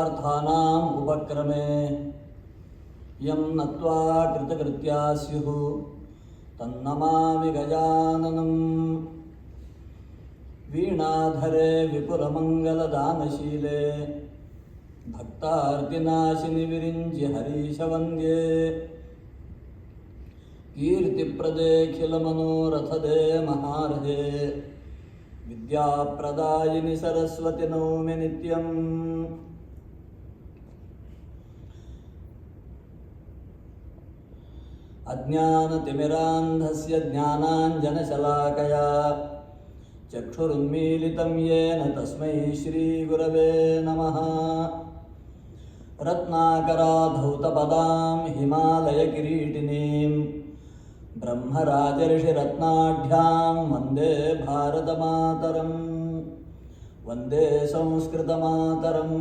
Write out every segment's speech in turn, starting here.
सर्वार्थानाम् उपक्रमे यं नत्वा कृतकृत्या स्युः तन्नमामि गजाननम्। वीणाधरे विपुलमङ्गलदानशीले भक्तार्तिनाशिनि विरिञ्चि हरीशवन्द्ये। कीर्तिप्रदेऽखिलमनोरथदे महार्हे विद्याप्रदायिनि सरस्वति नौमि नित्यम्। अज्ञानतिमिरान्धस्य ज्ञानाञ्जनशलाकया चक्षुरुन्मीलितं येन तस्मै श्रीगुरवे नमः। रत्नाकराधौतपदां हिमालयकिरीटिनीं ब्रह्मराजर्षिरत्नाढ्यां वन्दे भारतमातरं वन्दे संस्कृतमातरम्।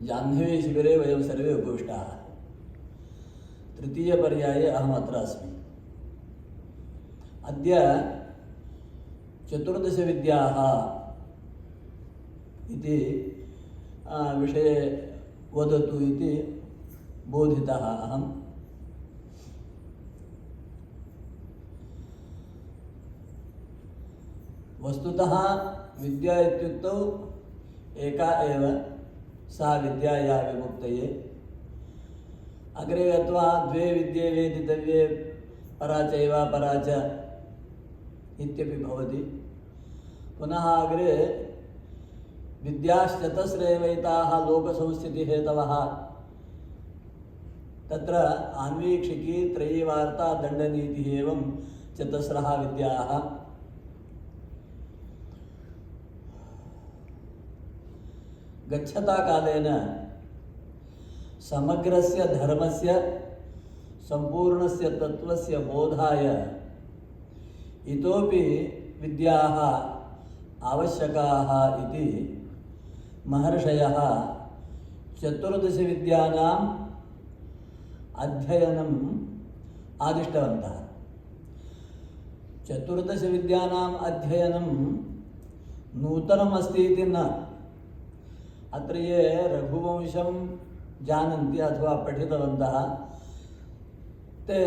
जाह्नवीशिबिरे वयं सर्वे उपविष्टाः। तृतीयपर्याये अहम् अत्र अस्मि। अद्य चतुर्दशविद्याः इति विषये वदतु इति बोधितः अहम्। वस्तुतः विद्या इत्युक्तौ एका एव सा विद्या या विमुक्तये। अग्रे गत्वा द्वे विद्ये वेदितव्ये परा चैव परा च इत्यपि भवति। पुनः अग्रे विद्याश्चतस्रेवैताः लोकसंस्थितिहेतवः। तत्र आन्वीक्षिकी त्रयी वार्ता दण्डनीतिः एवं चतस्रः विद्याः। गच्छता कालेन समग्रस्य धर्मस्य संपूर्णस्य तत्त्वस्य बोधाय इतोपि विद्याः आवश्यकाः इति महर्षयः चतुर्दशविद्यानाम् अध्ययनम् आदिष्टवन्तः। चतुर्दशविद्यानाम् अध्ययनं नूतनम् अस्ति इति न। अत्र ये रघुवंशं जानन्ति अथवा पठितवन्तः ते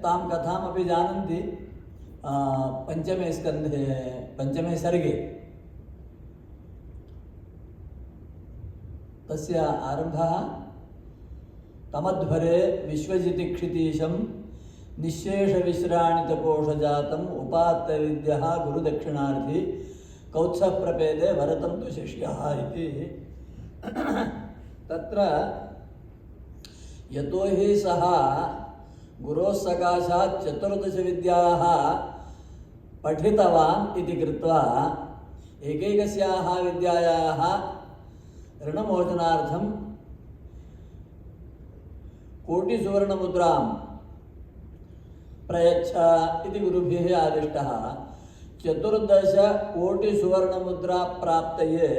तां कथामपि जानन्ति। पंचमे स्कन्धे पंचमे सर्गे तस्य आरम्भः तमध्वरे विश्वजितिक्षितीशं निःशेषविश्राणितकोशजातम् उपात्तविद्यः गुरुदक्षिणार्थी कौत्सः प्रपेदे वरतं तु शिष्यः इति। तत्र यतो हि सः गुरोः सकाशात् चतुर्दशविद्याः पठितवान् इति कृत्वा एकैकस्याः विद्यायाः ऋणमोचनार्थं कोटिसुवर्णमुद्रां प्रयच्छ इति गुरुभिः आदिष्टः। 14 कोटिसुवर्णमुद्रा प्राप्तये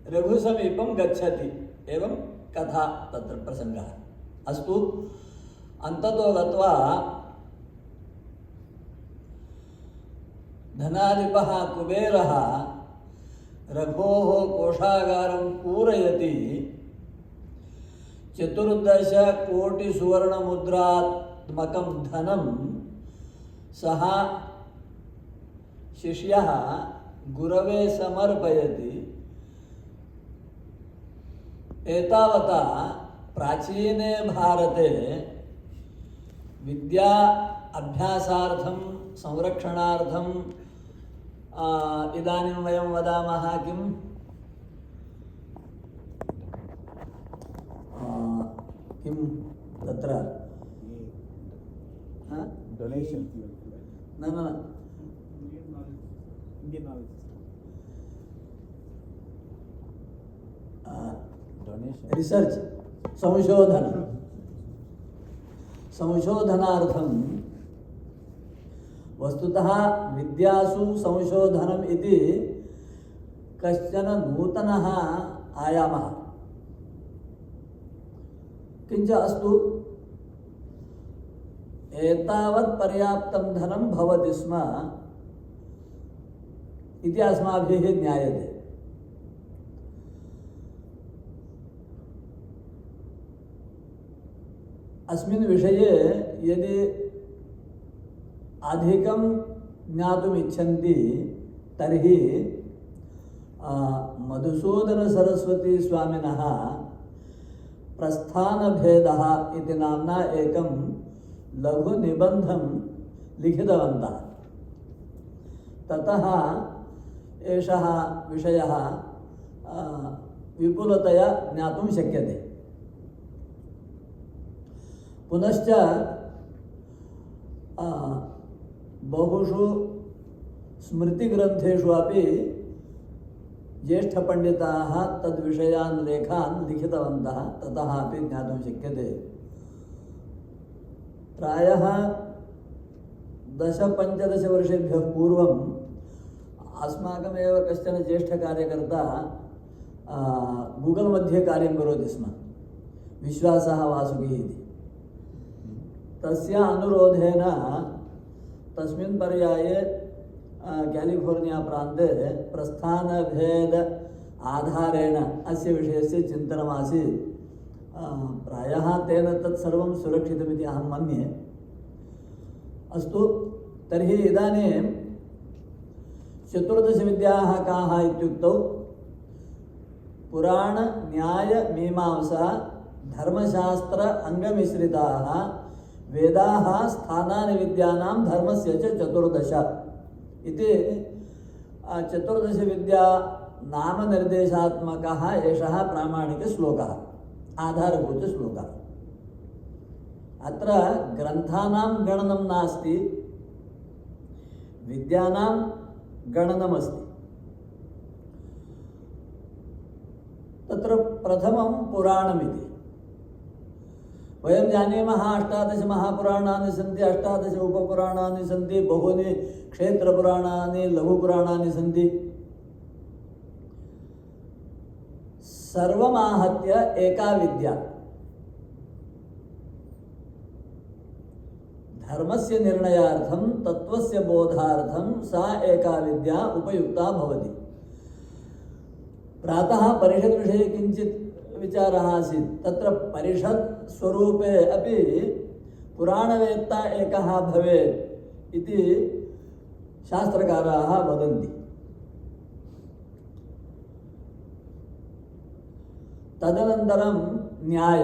रघुसमीपं गच्छति एवं कथा तत्र प्रसङ्गः। अस्तु, अन्ततो गत्वा धनाधिपः कुबेरः रघोः कोषागारं पूरयति। 14 कोटिसुवर्णमुद्रात्मकं धनं सः शिष्यः गुरवे समर्पयति। एतावता प्राचीने भारते विद्या अभ्यासार्थं संरक्षणार्थं इदानीं वयं वदामः किं किं तत्र डोनेशन् न रिसर्च संशोधनार्थं वस्तुतः विद्यासु संशोधनम् इति कश्चन नूतनः आयामः। किञ्च अस्तु, एतावत् पर्याप्तं धनं भवति स्म। इति अस्माभिः ज्ञायते। अस्मिन् विषये यदि अधिकं ज्ञातुम् इच्छन्ति तर्हि मधुसूदनसरस्वती स्वामिनः प्रस्थानभेदः इति नाम्ना एकं लघुनिबन्धं लिखितवन्तः। ततः एषः विषयः विपुलतया ज्ञातुं शक्यते। पुनश्च बहुषु स्मृतिग्रन्थेषु अपि ज्येष्ठपण्डिताः तद्विषयान् लेखान् लिखितवन्तः, ततः अपि ज्ञातुं शक्यते। प्रायः 10-15 वर्षेभ्यः पूर्वम् अस्माकमेव कश्चन ज्येष्ठकार्यकर्ता गूगल् मध्ये कार्यं करोति स्म, विश्वासः वासुकी इति। तस्य अनुरोधेन तस्मिन् पर्याये कैलिफोर्निया प्रान्ते प्रस्थानभेद आधारेण अस्य विषयस्य चिन्तनमासीत्। प्रायः तेन तत् सर्वं सुरक्षितमिति अहं मन्ये। अस्तु, तर्हि इदानीं चतुर्दशविद्याः काः इत्युक्तौ पुराण न्याय मीमांसा धर्मशास्त्र अङ्गमिश्रिताः वेदाः स्थानानि विद्यानां धर्मस्य च चतुर्दश इति चतुर्दशविद्या नामनिर्देशात्मकः एषः प्रामाणिकश्लोकः, आधारभूतश्लोकः। अत्र ग्रन्थानां गणनं नास्ति, विद्यानां गणनमस्ति। तत्र प्रथमं पुराणमिति। वयं जानीमः 18 महापुराणानि सन्ति, 18 उपपुराणानि सन्ति, बहूनि क्षेत्रपुराणानि, लघुपुराणानि सन्ति। सर्वमाहत्य एका विद्या, धर्मस्य निर्णयार्थं तत्त्वस्य बोधार्थं सा एका विद्या उपयुक्ता भवति। प्रातः परिषद्विषये किञ्चित् विचारः आसीत्। तत्र परिषत् स्वरूपे अपि पुराणवेत्ता एकः भवेत् इति शास्त्रकाराः वदन्ति। तदनन्तरं न्याय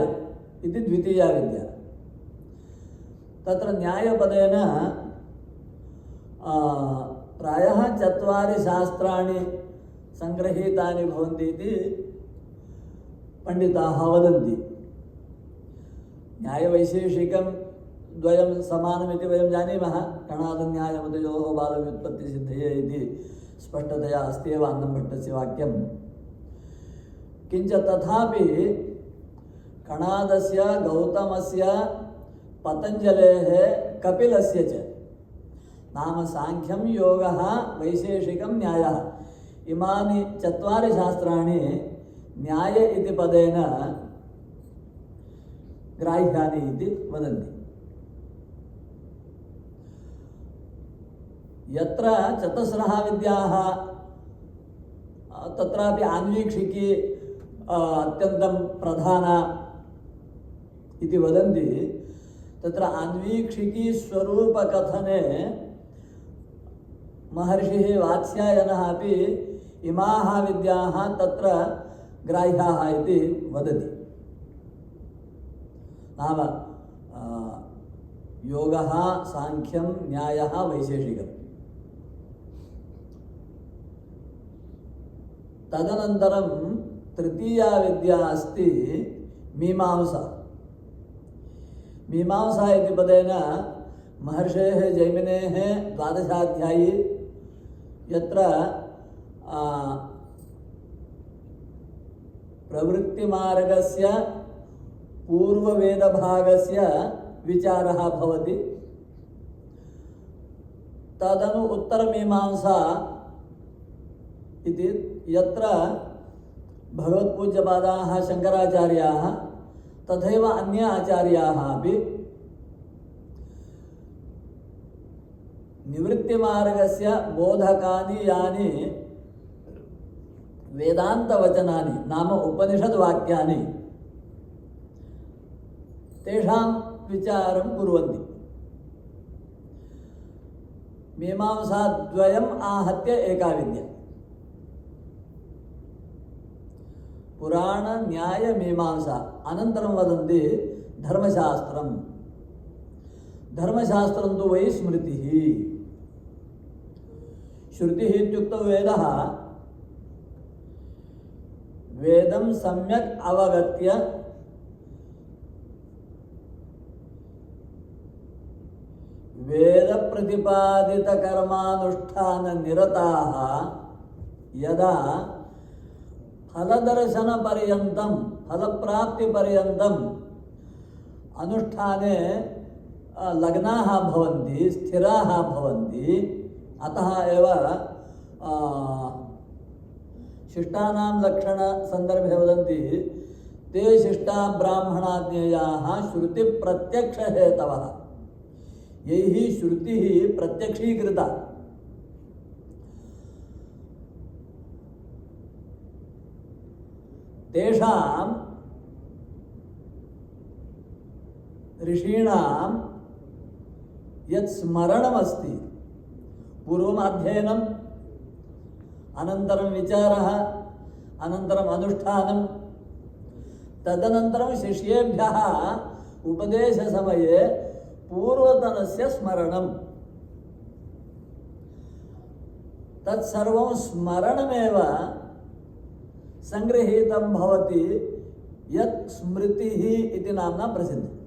इति द्वितीया विद्या। तत्र न्यायपदेन प्रायः 4 शास्त्राणि सङ्गृहीतानि भवन्ति इति पण्डिताः वदन्ति। न्यायवैशेषिकं द्वयं समानमिति वयं जानीमः। कणादन्यायमतयोः बालव्युत्पत्तिसिद्धये इति स्पष्टतया अस्ति एव अन्नम्भट्टस्य वाक्यं। किञ्च तथापि कणादस्य, गौतमस्य, पतञ्जलेः, कपिलस्य च नाम साङ्ख्यं, योगः, वैशेषिकं, न्यायः, इमानि 4 शास्त्राणि न्याय इति पदेन ग्राह्यानि इति वदन्ति। यत्र 4 विद्याः तत्रापि आन्वीक्षिकी अत्यन्तं प्रधाना इति वदन्ति। तत्र आन्वीक्षिकी स्वरूपकथने महर्षिः वात्स्यायनः अपि इमाः विद्याः तत्र ग्राह्याः इति वदति। नाम योगः, साङ्ख्यं, न्यायः, वैशेषिकम्। तदनन्तरं तृतीया विद्या अस्ति मीमांसा। मीमांसा इति पदेन महर्षेः जैमिनेः 12अध्यायी, यत्र प्रवृत्तिमार्गस्य पूर्ववेदभागस्य विचारः भवति। तदनु उत्तरमीमांसा इति, यत्र भगवत्पूज्यपादाः शङ्कराचार्याः तथैव अन्य आचार्याः अपि निवृत्तिमार्गस्य बोधकानि यानि वेदान्तवचनानि नाम उपनिषद्वाक्यानि तेषां विचारं कुर्वन्ति। मीमांसाद्वयम् आहत्य एका विद्या। पुराण न्याय मीमांसा अनन्तरं वदन्ति धर्मशास्त्रम्। धर्मशास्त्रं तु वै स्मृतिः। श्रुतिः इत्युक्तौ वेदः। वेदं सम्यक् अवगत्य वेदप्रतिपादितकर्मानुष्ठाननिरताः यदा फलदर्शनपर्यन्तं फलप्राप्तिपर्यन्तम् अनुष्ठाने लग्नाः भवन्ति, स्थिराः भवन्ति। अतः एव शिष्टानां लक्षणसन्दर्भे वदन्ति ते शिष्टा ब्राह्मणा ज्ञेयाः श्रुतिप्रत्यक्षहेतवः। यैः श्रुतिः प्रत्यक्षीकृता तेषां ऋषीणां यत् स्मरणमस्ति पूर्वम् अध्ययनम् अनन्तरं विचारः अनन्तरम् अनुष्ठानं तदनन्तरं शिष्येभ्यः उपदेशसमये पूर्वतनस्य स्मरणं तत्सर्वं स्मरणमेव संगृहीतं भवति यत् स्मृतिः इति नाम्ना प्रसिद्धः।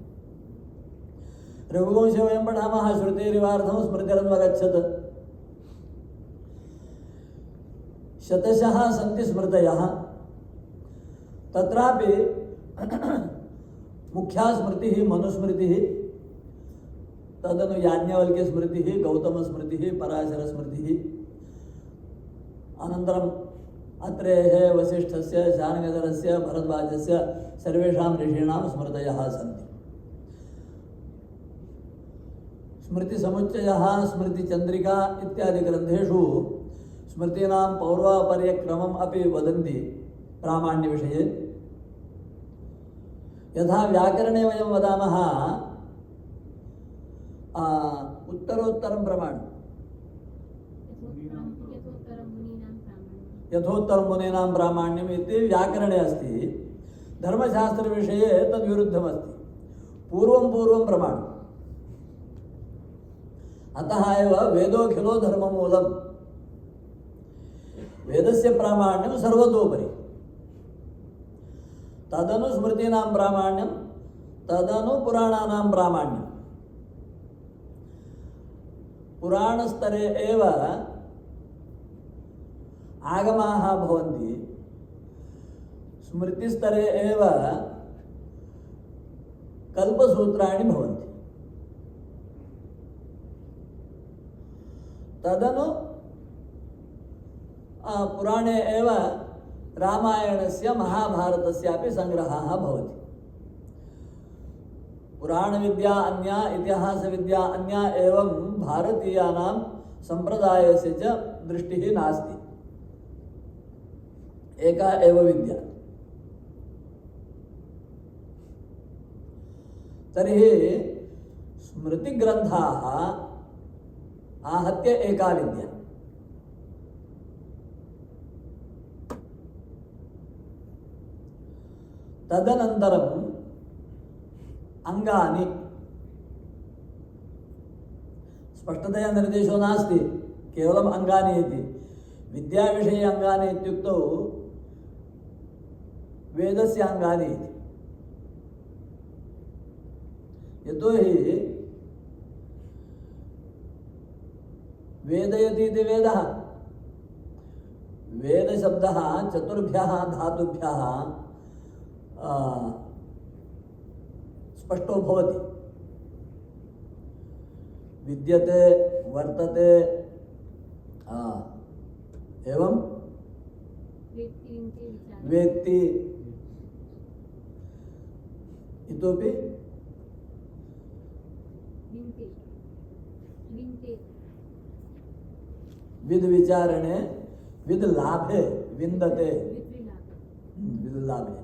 रघुवंशे वयं पठामः श्रुतिरिवार्थं स्मृतिरन्वगच्छत्। शतशः सन्ति स्मृतयः तत्रापि मुख्या स्मृतिः मनुस्मृतिः, तदनु याज्ञवल्क्यस्मृतिः, गौतमस्मृतिः, पराशरस्मृतिः, अनन्तरम् अत्रेः वसिष्ठस्य शार्ङ्गधरस्य भरद्वाजस्य सर्वेषां ऋषीणां स्मृतयः सन्ति। स्मृतिसमुच्चयः स्मृतिचन्द्रिका इत्यादि ग्रन्थेषु स्मृतीनां पौर्वापर्यक्रमम् अपि वदन्ति प्रामाण्यविषये। यथा व्याकरणे वयं वदामः उत्तरोत्तरं प्रमाणं यथोत्तरं मुनीनां प्रामाण्यम् इति व्याकरणे अस्ति। धर्मशास्त्रविषये तद्विरुद्धमस्ति, पूर्वं पूर्वं प्रमाणम्। अतः एव वेदोऽखिलो धर्ममूलम्। वेदस्य प्रामाण्यं सर्वतोपरि, तदनु स्मृतीनां प्रामाण्यं, तदनु पुराणानां प्रामाण्यं। पुराणस्तरे एव आगमाः भवन्ति, स्मृतिस्तरे एव कल्पसूत्राणि भवन्ति। तदनु पुराणे एव रामायणस्य महाभारतस्यापि संग्रहः भवति। पुराणविद्या अन्या, इतिहासविद्या अन्या, एवं भारतीयानां सम्प्रदायस्य च दृष्टिः नास्ति, एका एव विद्या। तर्हि स्मृतिग्रन्थाः आहत्य एका विद्या। तदनन्तरम् अंगानि, स्पष्टतया निर्देशो नास्ति, केवलम् अंगानि इति। विद्याविषये अंगानि इत्युक्तौ वेदस्य अंगानि इति। यतोहि वेदयति इति वेदः, वेदशब्दः चतुर्भ्यः धातुभ्यः स्पष्टो भवति। विद्यते, वर्तते, एवं वेत्ति, इतोपि विद विचारणे विद लाभे विन्दते विद लाभे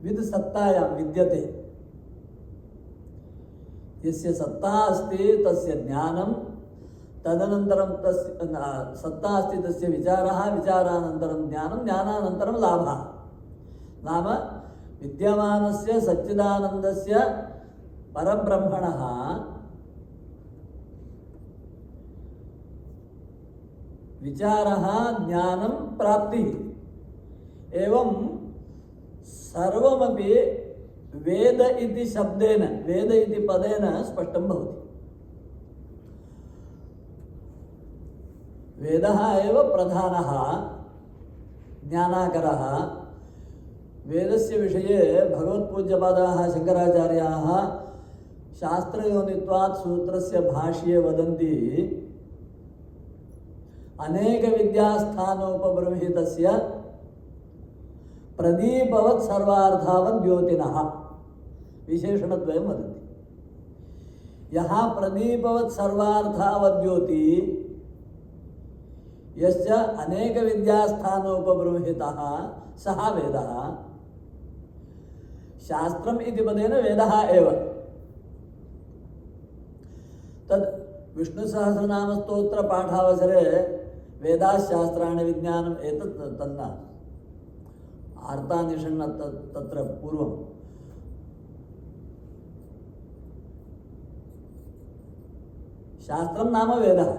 विद सत्तायां विद्यते यस्य सत्ता अस्ति तस्य ज्ञानं तदनन्तरं तस्य सत्ता अस्ति तस्य विचारः विचारानन्तरं ज्ञानं ज्ञानानन्तरं लाभः नाम विद्यमानस्य सच्चिदानन्दस्य परब्रह्मणः विचारः ज्ञानं प्राप्तिः एवं सर्वमपि वेद इति शब्देन वेद इति पदेन स्पष्टं भवति वेदः एव प्रधानः ज्ञानाकरः वेदस्य विषये भगवत्पूज्यपादाः शङ्कराचार्याः शास्त्रयोनित्वात् सूत्रस्य भाष्ये वदन्ति अनेकविद्यास्थानोपबृंहितस्य प्रदीपवत् सर्वार्थावत् द्योतिनः विशेषणद्वयं वदन्ति यः प्रदीपवत् सर्वार्थावत् द्योति यश्च अनेकविद्यास्थानोपबृंहितः सः वेदः शास्त्रम् इति पदेन वेदः एव तद् विष्णुसहस्रनामस्तोत्रपाठावसरे वेदाशास्त्राणि विज्ञानम् एतत् तन्न आर्तानिषण्ण तत्र पूर्वं शास्त्रं नाम वेदः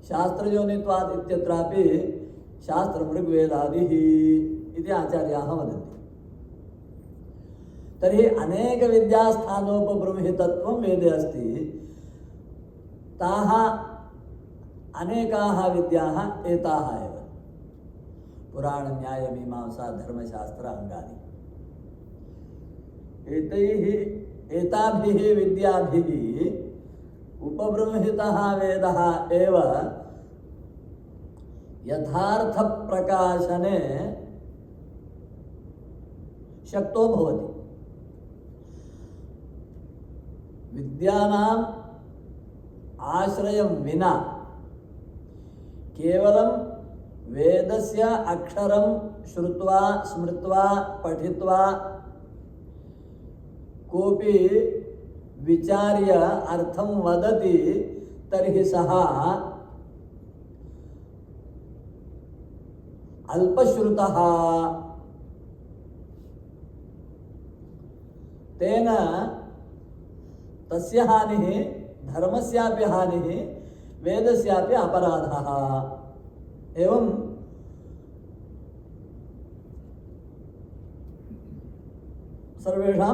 शास्त्रयोनित्वात् इत्यत्रापि शास्त्रमृग्वेदादिः इति आचार्याः वदन्ति तर्हि अनेकविद्यास्थानोपबृंहितत्वं वेदे अस्ति ताः अनेकाः विद्याः एताः एव पुराणन्यायमीमांसा धर्मशास्त्र अङ्गानि एताभिः विद्याभिः उपबृंहितः वेदः एव यथार्थप्रकाशने शक्तो भवति विद्यानाम् आश्रयं विना केवलं वेदस्य अक्षरं श्रुत्वा स्मृत्वा पठित्वा कोऽपि विचार्य अर्थं वदति तर्हि सः अल्पश्रुतः तेन तस्य हानिः धर्मस्यापि हानिः वेदस्यापि अपराधः एवं सर्वेषां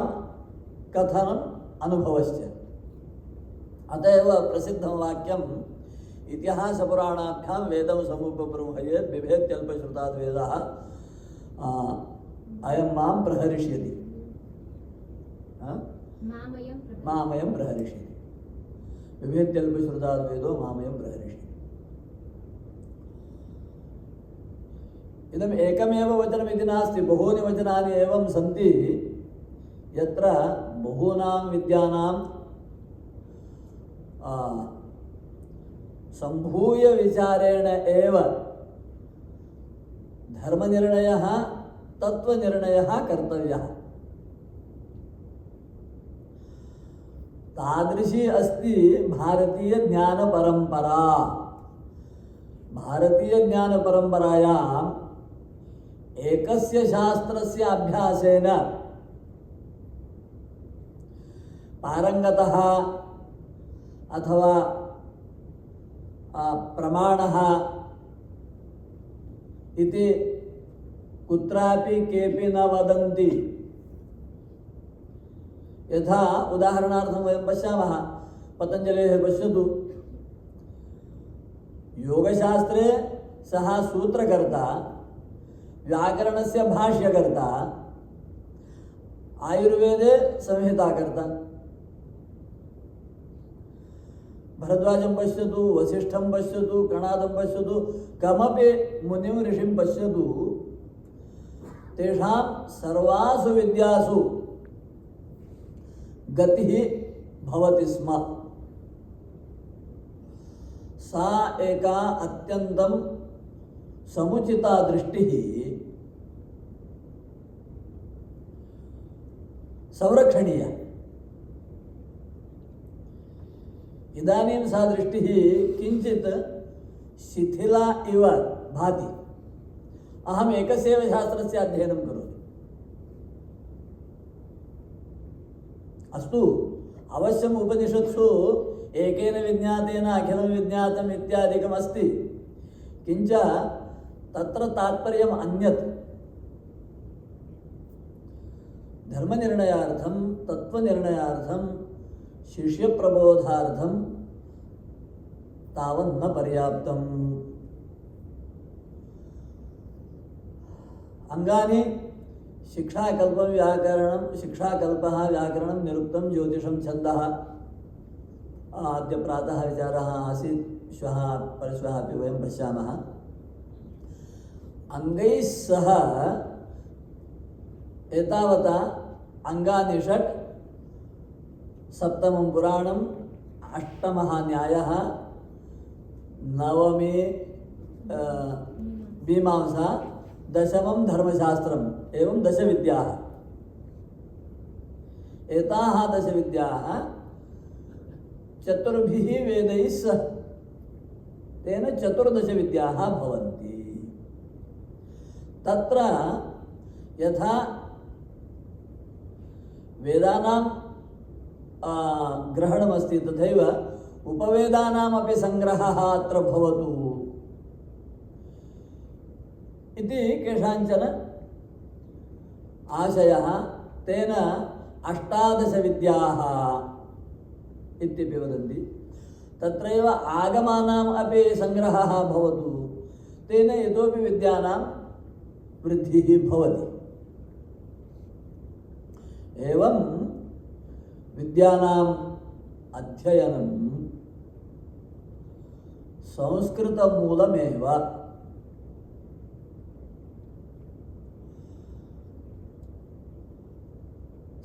कथनम् अनुभवश्च अत एव प्रसिद्धं वाक्यम् इतिहासपुराणाभ्यां वेदं समुपबृंहयेत् बिभेत्यल्पश्रुताद् वेदः अयं मां प्रहरिष्यति मामयं प्रहरिष्यति बिभेत्यल्पश्रुताद् वेदो मामयं प्रहरिष्यति इदम् एकमेव वचनमिति नास्ति बहूनि वचनानि एवं सन्ति यत्र बहूनां विद्यानां सम्भूय विचारेण एव धर्मनिर्णयः तत्त्वनिर्णयः कर्तव्यः तादृशी अस्ति भारतीयज्ञानपरम्परा भारतीयज्ञानपरम्परायाम् एकस्य शास्त्रस्य अभ्यासेन पारंगतः अथवा प्रमाणः इति कुत्रापि केऽपि न वदन्ति यथा उदाहरणार्थं वयं पश्यामः पतञ्जलेः पश्यतु योगशास्त्रे सः सूत्रकर्ता व्याकरणस्य भाष्यकर्ता आयुर्वेदे संहिताकर्ता भरद्वाजं पश्यतु वसिष्ठं पश्यतु कणादं पश्यतु कमपि मुनिं ऋषिं पश्यतु तेषां सर्वासु विद्यासु गतिः भवति स्म सा एका अत्यन्तं समुचिता दृष्टिः संरक्षणीया। इदानीं सा दृष्टिः किञ्चित् शिथिला इव भाति। अहम् एकस्यैव शास्त्रस्य अध्ययनं करोमि। अस्तु, अवश्यम् उपनिषत्सु एकेन विज्ञातेन अखिलं विज्ञातम् इत्यादिकम् अस्ति, किञ्च तत्र तात्पर्यम् अन्यत्। धर्मनिर्णयार्थं, तत्त्वनिर्णयार्थं, शिष्यप्रबोधार्थं तावन्न पर्याप्तम्। अंगानि शिक्षाकल्पः व्याकरणं निरुक्तं ज्योतिषं छन्दः। अद्य प्रातः विचारः आसीत्, श्वः परश्वः अपि वयं पश्यामः। अंगैः सह एतावता अंगानि षट्, सप्तमं पुराणम्, अष्टमः न्यायः, नवमी मीमांसा, दशमं धर्मशास्त्रम्, एवं दशविद्याः। एताः दशविद्याः चतुर्भिः वेदैः सह, तेन चतुर्दशविद्याः भवन्ति। तत्र यथा वेदानां ग्रहणमस्ति तथैव उपवेदानामपि संग्रहः अत्र भवतु इति केषाञ्चन आशयः। तेन अष्टादशविद्याः इत्यपि वदन्ति। तत्रैव आगमानाम् अपि संग्रहः भवतु, तेन इतोपि विद्यानां वृद्धिः भवति। एवं विद्यानाम् अध्ययनं संस्कृतमूलमेव।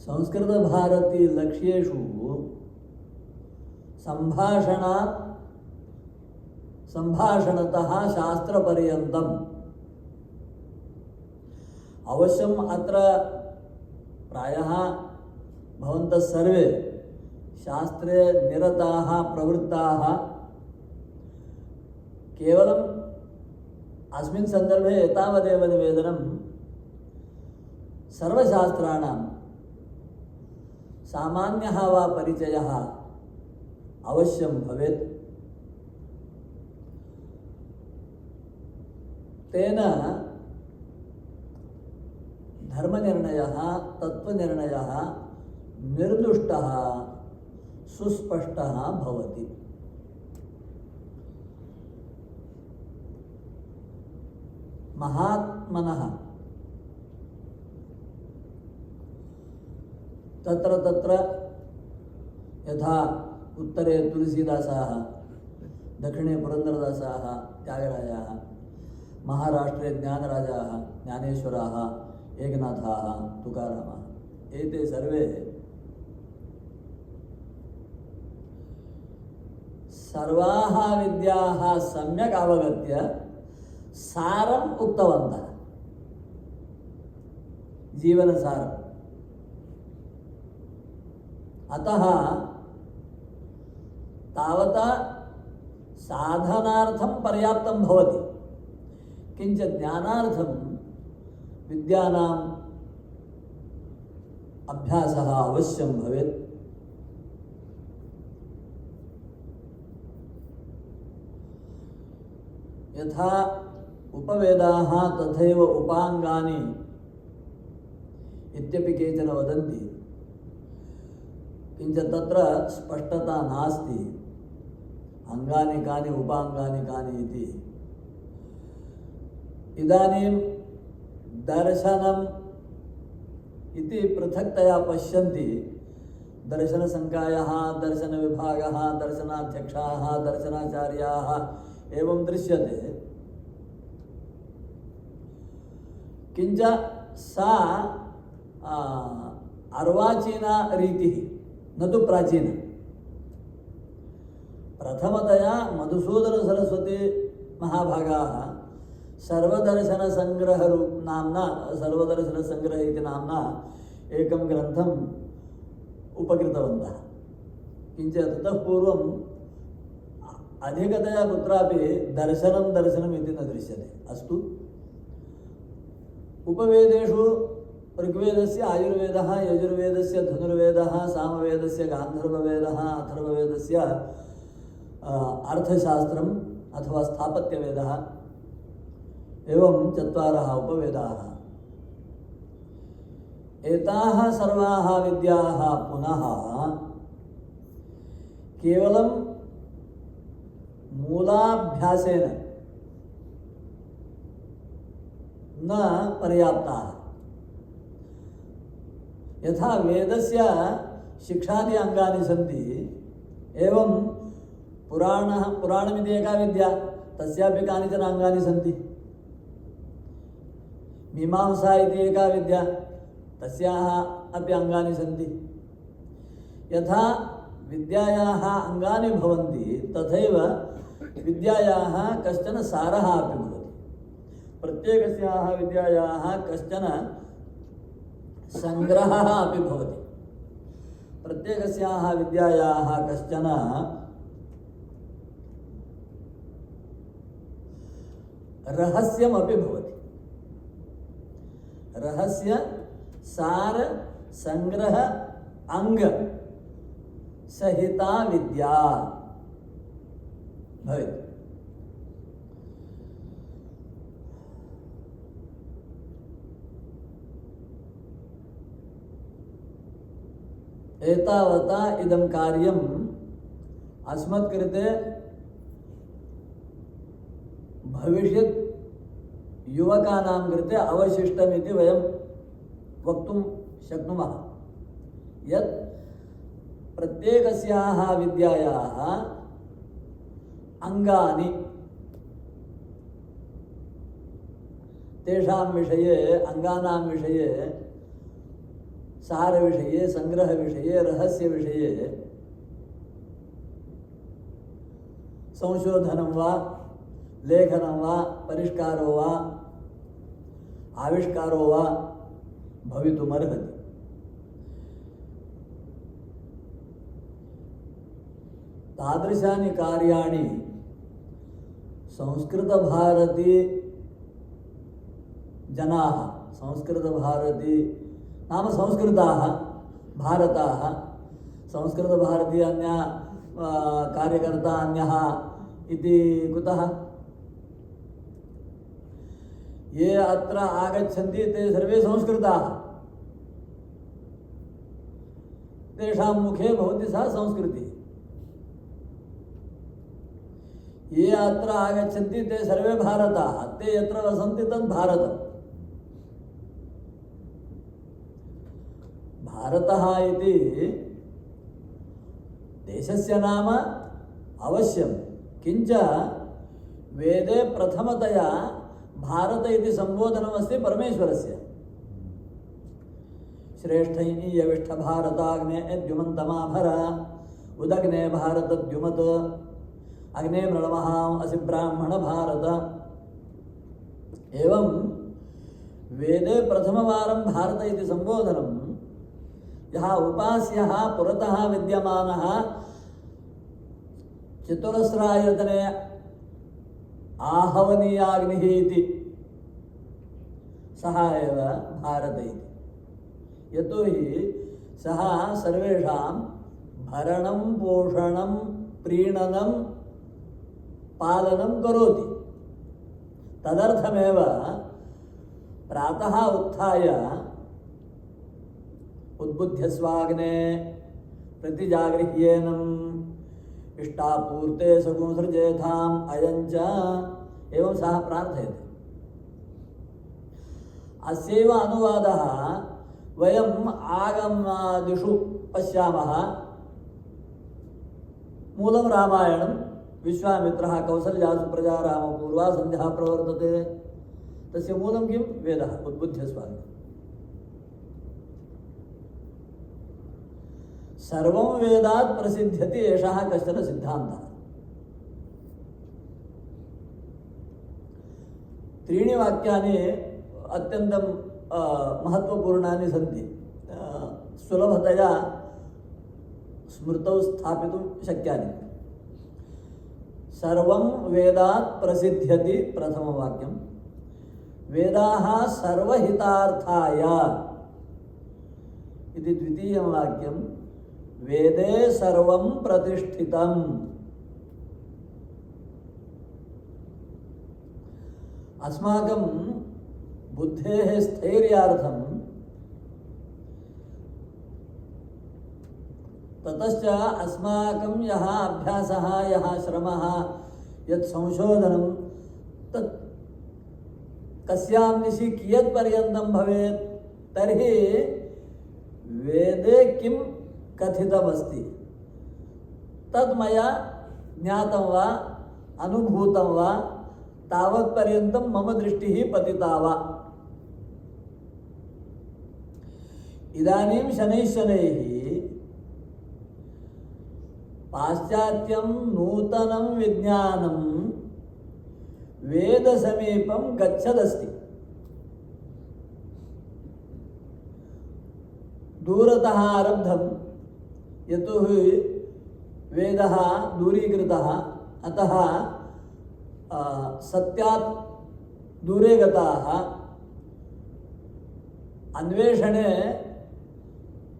संस्कृतभारती लक्ष्येषु संभाषणतः शास्त्रपर्यन्तम् अवश्यम् अत्र प्रायः भवन्तः सर्वे शास्त्रे निरताः प्रवृत्ताः। केवलम् अस्मिन् सन्दर्भे एतावदेव निवेदनं, सर्वशास्त्राणां सामान्यः वा परिचयः अवश्यं भवेत्। तेन धर्मनिर्णयः, तत्त्वनिर्णयः निर्दुष्टः, सुस्पष्टः भवति। महात्मनः तत्र तत्र यथा उत्तरे तुलसीदासाः, दक्षिणे पुरन्दरदासाः, त्यागराजाः, महाराष्ट्रे ज्ञानराजाः, ज्ञानेश्वराः, एकनाथाः, तुकारामाः, एते सर्वे सर्वाः विद्याः सम्यक् अवगत्य सारम् उक्तवन्तः, जीवनसारम्। अतः तावता साधनार्थं पर्याप्तं भवति, किञ्च ज्ञानार्थं विद्यानाम् अभ्यासः अवश्यं भवेत्। यथा उपवेदाः तथैव उपाङ्गानि इत्यपि केचन वदन्ति, किञ्च तत्र स्पष्टता नास्ति, अङ्गानि कानि उपाङ्गानि कानि इति। इदानीं दर्शनम् इति पृथक्तया पश्यन्ति। दर्शनसंकायः, दर्शनविभागः, दर्शनाध्यक्षाः, दर्शनाचार्याः एवं दृश्यते। किञ्च सा अर्वाचीना रीतिः, न तु प्राचीना। प्रथमतया मधुसूदनसरस्वती महाभागाः नाम्ना सर्वदर्शनसङ्ग्रह इति नाम्ना एकं ग्रन्थम् उपकृतवन्तः। किञ्च ततः पूर्वम् अधिकतया कुत्रापि दर्शनम् इति न दृश्यते। अस्तु, उपवेदेषु ऋग्वेदस्य आयुर्वेदः, यजुर्वेदस्य धनुर्वेदः, सामवेदस्य गान्धर्ववेदः, अथर्ववेदस्य अर्थशास्त्रम् अथवा स्थापत्यवेदः, एवं 4 उपवेदाः। एताः सर्वाः विद्याः पुनः केवलं मूलाभ्यासेन न पर्याप्ताः। यथा वेदस्य शिक्षादि अङ्गानि सन्ति, एवं पुराणमिति एका विद्या, तस्यापि कानिचन अङ्गानि सन्ति। मीमांसा इति एका विद्या, तस्याः अपि अङ्गानि सन्ति। यथा विद्यायाः अङ्गानि भवन्ति, तथैव विद्यायाः कश्चन सारः अपि भवति। प्रत्येकस्याः विद्यायाः कश्चन सङ्ग्रहः अपि भवति। प्रत्येकस्याः विद्यायाः कश्चन रहस्यमपि भवति। रहस्य सार संग्रह अंग सहिता विद्या भवेत्। एतावता इदं कार्यम् अस्मत्कृते भविष्यत् युवकानां कृते अवशिष्टमिति वयं वक्तुं शक्नुमः। यत् प्रत्येकस्याः विद्यायाः अङ्गानि, तेषां विषये, अङ्गानां विषये, सारविषये, संग्रहविषये, रहस्यविषये संशोधनं वा, लेखनं वा, परिष्कारो वा, आविष्कारो वा भवितुमर्हति। तादृशानि कार्याणि संस्कृतभारती जनाः, संस्कृतभारती नाम संस्कृताः भारताः, संस्कृतभारती अन्यः कार्यकर्ता अन्यः इति कुतः? ये अत्र आगच्छन्ति ते सर्वे संस्कृताः, तेषां मुखे भवति सा संस्कृतिः। ये अत्र आगच्छन्ति ते सर्वे भारताः, ते यत्र वसन्ति तद् भारतम्। भारतः इति देशस्य नाम अवश्यं, किञ्च वेदे प्रथमतया भारत इति संबोधनमस्ति परमेश्वरस्य। श्रेष्ठैयविष्ठ भारताग्ने द्युमन्तमाभर उदग्ने भारत द्युमत् अग्ने मृणमहां असि ब्राह्मण भारत। एवं वेदे प्रथमवारं भारत इति संबोधनं यः उपास्यः पुरतः विद्यमानः चतुरस्रायतने आहवनीयाग्निः इति सः एव भारत इति। यतोहि सः सर्वेषां भरणं पोषणं प्रीणनं पालनं करोति। तदर्थमेव प्रातः उत्थाय उद्बुद्ध्यस्वाग्ने प्रतिजागृह्येनम् इष्टापूर्ते सगुंसृजेथाम् अयञ्च एवं सः प्रार्थयति। अस्यैव अनुवादः वयम् आगमादिषु पश्यामः। मूलं रामायणं, विश्वामित्रः कौसल्यासु प्रजा रामपूर्वा सन्ध्या प्रवर्तते, तस्य मूलं किं? वेदः उद्बुद्ध्यस्वाग्ने। सर्वं वेदात् प्रसिद्ध्यति एषः कश्चन सिद्धान्तः। त्रीणि वाक्यानि अत्यन्तं महत्त्वपूर्णानि सन्ति, सुलभतया स्मृतौ स्थापितुं शक्यानि। सर्वं वेदात् प्रसिद्ध्यति प्रथमवाक्यं, वेदाः सर्वहितार्थाय इति द्वितीयं वाक्यं, वेदे सर्वं प्रतिष्ठितम्। अस्माकं बुद्धेः स्थैर्यार्थं ततश्च अस्माकं यः अभ्यासः, यः श्रमः, यत् संशोधनं तत् कस्यां दिशि कियत्पर्यन्तं भवेत्, तर्हि वेदे किं कथितमस्ति तद् मया ज्ञातं वा अनुभूतं वा तावत्पर्यन्तं मम दृष्टिः पतिता वा। इदानीं शनैः शनैः पाश्चात्यं नूतनं विज्ञानं वेदसमीपं गच्छदस्ति। दूरतः आरब्धं, यतोहि वेदः दूरीकृतः, अतः सत्यात् दूरे गताः। अन्वेषणे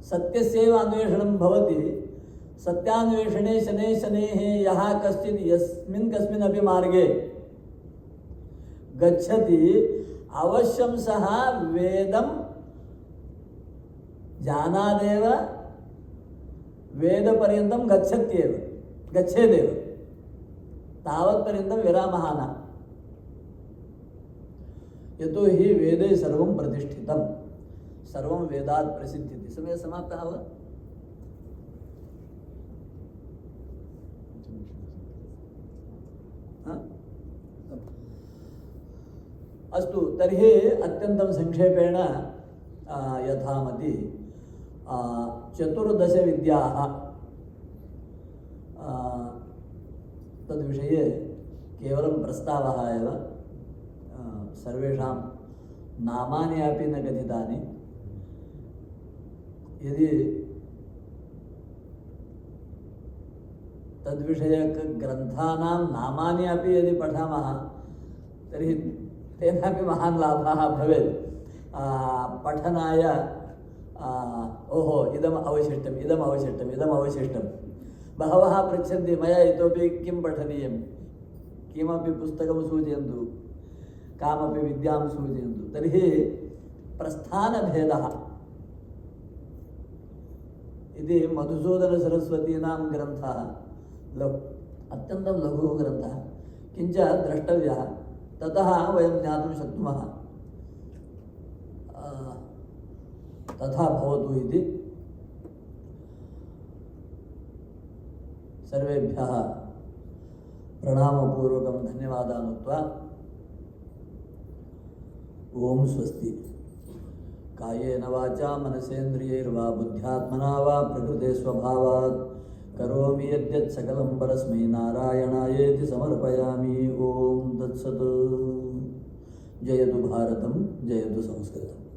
सत्यस्यैव अन्वेषणं भवति। सत्यान्वेषणे शनैः शनैः यः कश्चित् यस्मिन् कस्मिन्नपि मार्गे गच्छति, अवश्यं सः वेदं जानादेव, वेदपर्यन्तं गच्छेदेव, तावत्पर्यन्तं विरामः न। यतोहि वेदे सर्वं प्रतिष्ठितं, सर्वं वेदात् प्रसिद्ध्यति। समयः समाप्तः वा? अस्तु, तर्हि अत्यन्तं संक्षेपेण यथामति 14 विद्याः तद्विषये केवलं प्रस्तावः एव, सर्वेषां नामानि अपि न कथितानि। यदि तद्विषयकग्रन्थानां नामानि अपि यदि पठामः तर्हि तेनापि महान् लाभः भवेत्। पठनाय ओहो इदम् अवशिष्टं बहवः पृच्छन्ति, मया इतोपि किं पठनीयं, किमपि पुस्तकं सूचयन्तु, कामपि विद्यां सूचयन्तु। तर्हि प्रस्थानभेदः इति मधुसूदनसरस्वतीनां ग्रन्थः अत्यन्तं लघुः ग्रन्थः, किञ्च द्रष्टव्यः, ततः वयं ज्ञातुं शक्नुमः। तथा भवतु इति सर्वेभ्यः प्रणामपूर्वकं धन्यवादान् उक्त्वा ओम स्वस्ति। कायेन वाचा मनसेन्द्रियैर्वा बुद्ध्यात्मना वा प्रकृते स्वभावात् करोमि यद्यत् सकलं परस्मै नारायणायेति समर्पयामि। ओम तत्सत्। जयतु भारतं, जयतु संस्कृतम्।